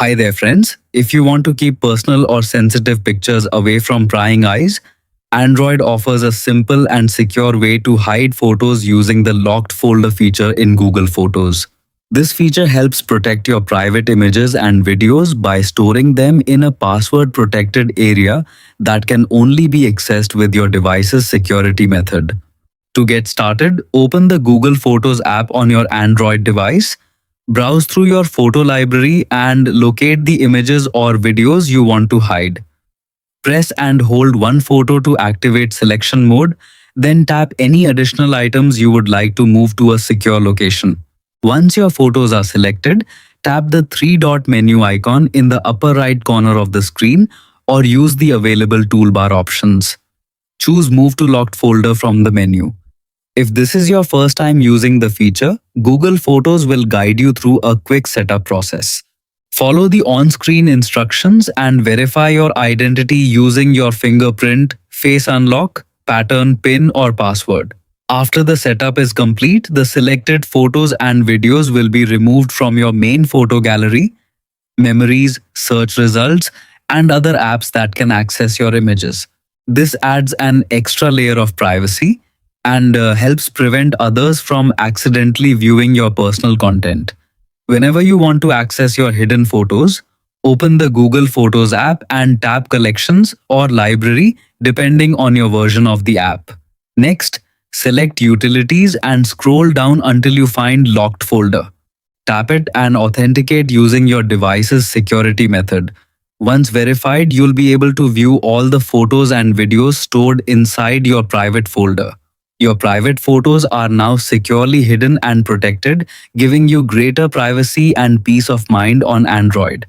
Hi there, friends. If you want to keep personal or sensitive pictures away from prying eyes, Android offers a simple and secure way to hide photos using the locked folder feature in Google Photos. This feature helps protect your private images and videos by storing them in a password protected area that can only be accessed with your device's security method. To get started, open the Google Photos app on your Android device. Browse through your photo library and locate the images or videos you want to hide. Press and hold one photo to activate selection mode, then tap any additional items you would like to move to a secure location. Once your photos are selected, tap the three-dot menu icon in the upper right corner of the screen or use the available toolbar options. Choose Move to Locked Folder from the menu. If this is your first time using the feature, Google Photos will guide you through a quick setup process. Follow the on-screen instructions and verify your identity using your fingerprint, face unlock, pattern, PIN or password. After the setup is complete, the selected photos and videos will be removed from your main photo gallery, memories, search results, and other apps that can access your images. This adds an extra layer of privacy and helps prevent others from accidentally viewing your personal content. Whenever you want to access your hidden photos, open the Google Photos app and tap Collections or Library depending on your version of the app. Next, select Utilities and scroll down until you find Locked Folder. Tap it and authenticate using your device's security method. Once verified, you'll be able to view all the photos and videos stored inside your private folder. Your private photos are now securely hidden and protected, giving you greater privacy and peace of mind on Android.